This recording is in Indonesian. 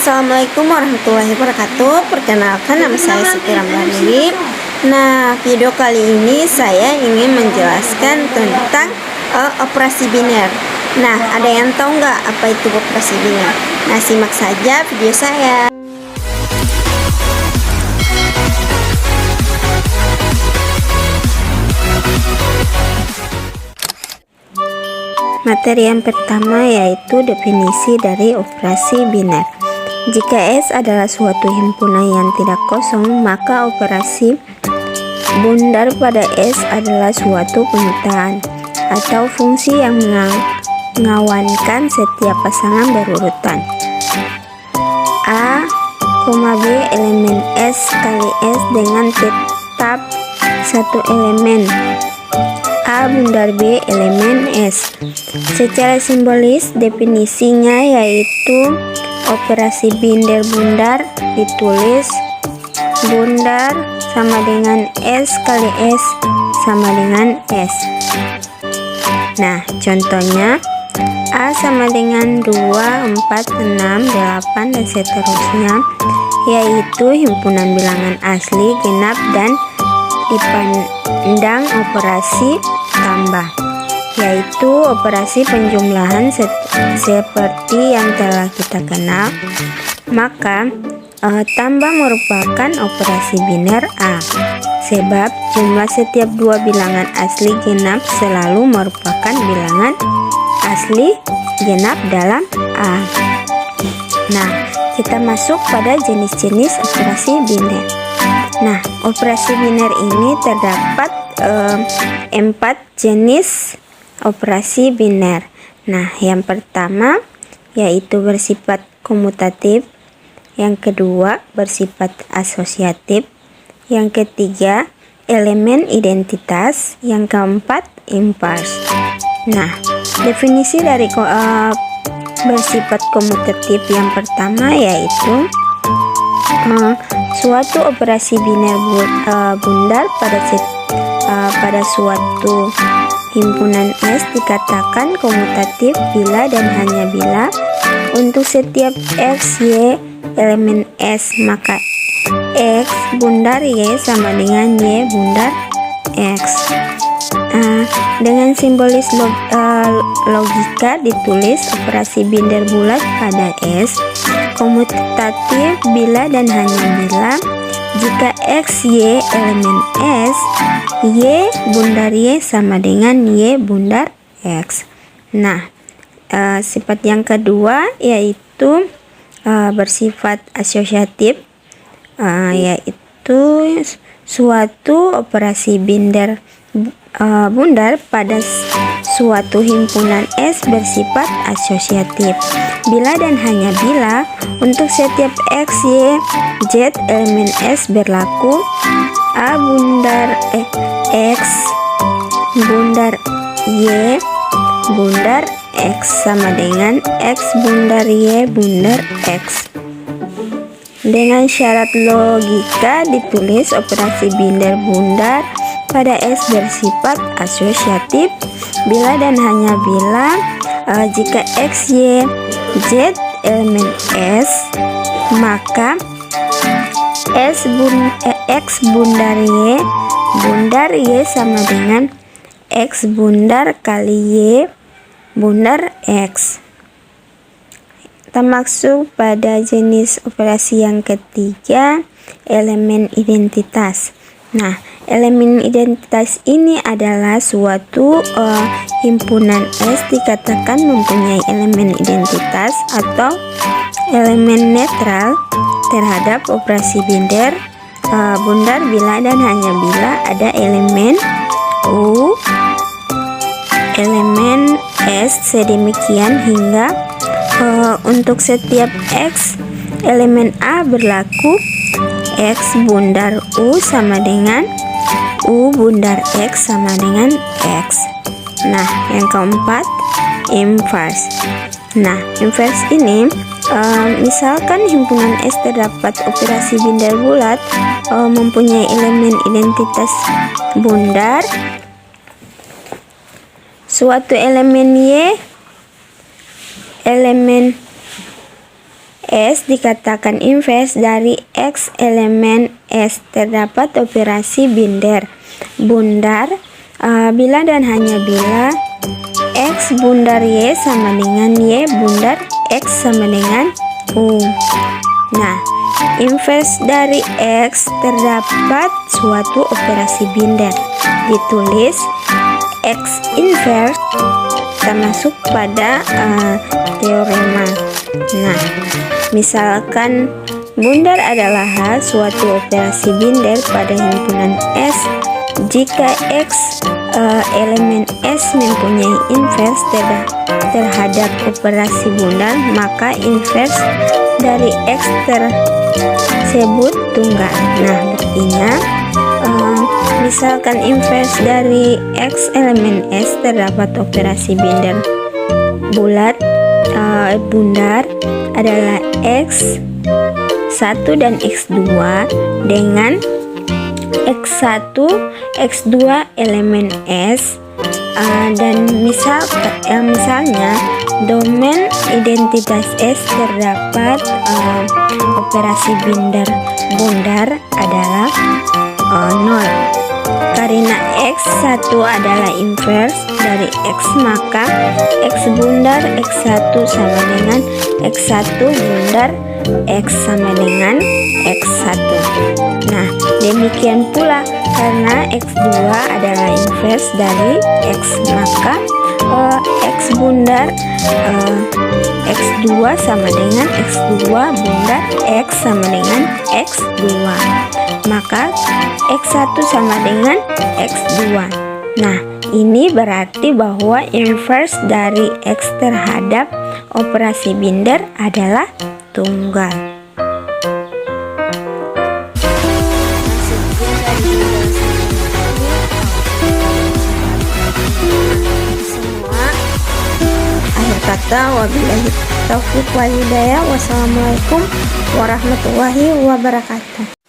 Assalamualaikum warahmatullahi wabarakatuh. Perkenalkan, nama saya Siti Ramdhani. Nah, video kali ini saya ingin menjelaskan tentang operasi biner. Nah, ada yang tahu nggak apa itu operasi biner? Nah, simak saja video saya. Materi yang pertama yaitu definisi dari operasi biner. Jika S adalah suatu himpunan yang tidak kosong, maka operasi bundar pada S adalah suatu pemetaan atau fungsi yang mengawankan setiap pasangan berurutan. A, B elemen S kali S dengan tetap satu elemen. A bundar B elemen S. Secara simbolis definisinya yaitu operasi binder bundar ditulis bundar sama dengan S kali S sama dengan S. Nah, contohnya A sama dengan 2, 4, 6, 8 dan seterusnya, yaitu himpunan bilangan asli, genap, dan dipandang operasi tambah, yaitu operasi penjumlahan seperti yang telah kita kenal. Maka tambah merupakan operasi biner A, sebab jumlah setiap dua bilangan asli genap selalu merupakan bilangan asli genap dalam A. Nah, kita masuk pada jenis-jenis operasi biner. Nah, operasi biner ini terdapat 4 jenis operasi biner. Nah, yang pertama yaitu bersifat komutatif, yang kedua bersifat asosiatif, yang ketiga elemen identitas, yang keempat invers. Nah, definisi dari bersifat komutatif yang pertama yaitu suatu operasi biner bundar pada suatu himpunan S dikatakan komutatif bila dan hanya bila untuk setiap X, Y elemen S, maka X bundar Y sama dengan Y bundar X. Dengan simbolis logika ditulis operasi binder bulat pada S komutatif bila dan hanya bila jika X, Y elemen S, Y bundar Y sama dengan Y bundar X. Nah, sifat yang kedua yaitu bersifat asosiatif, yaitu suatu operasi binder bundar pada suatu himpunan S bersifat asosiatif bila dan hanya bila untuk setiap X, Y, Z elemen S berlaku A bundar X bundar Y bundar X sama dengan X bundar Y bundar X. Dengan syarat logika ditulis operasi binder bundar pada S bersifat asosiatif bila dan hanya bila jika X, Y, Z elemen S, maka X bundar Y sama dengan X bundar kali Y bundar X. Kita masuk pada jenis operasi yang ketiga, elemen identitas. Nah, elemen identitas ini adalah suatu himpunan S dikatakan mempunyai elemen identitas atau elemen netral terhadap operasi binder bundar bila dan hanya bila ada elemen U, elemen S sedemikian hingga untuk setiap X elemen A berlaku X bundar U sama dengan U bundar X sama dengan X. Nah, yang keempat invers. Nah, invers ini misalkan himpunan S terdapat operasi binder bulat mempunyai elemen identitas bundar suatu elemen Y elemen S dikatakan invers dari X elemen S. Terdapat operasi bundar bila dan hanya bila X bundar Y sama dengan Y bundar X sama dengan U. Nah, invers dari X terdapat suatu operasi bundar. Ditulis X inverse termasuk pada teorema. Nah, misalkan bundar adalah suatu operasi bundar pada himpunan S. Jika X elemen S mempunyai invers terhadap operasi bundar, maka invers dari X tersebut tunggal. Nah, buktinya misalkan invers dari X elemen S terdapat operasi bundar bundar adalah X1 dan X2 dengan X1, X2 elemen S, dan misalnya domain identitas S terdapat operasi bundar adalah 0. Karena X1 adalah invers dari X, maka X bundar X1 sama dengan X1 bundar X sama dengan X1. Nah, demikian pula karena X2 adalah invers dari X, maka X bundar X2 sama dengan X2 bundar X sama dengan X2. Maka X1 sama dengan X2. Nah, ini berarti bahwa invers dari X terhadap operasi bundar adalah tunggal. Akhir kata, wabillahi taufiq wal hidayah. Wassalamualaikum warahmatullahi wabarakatuh.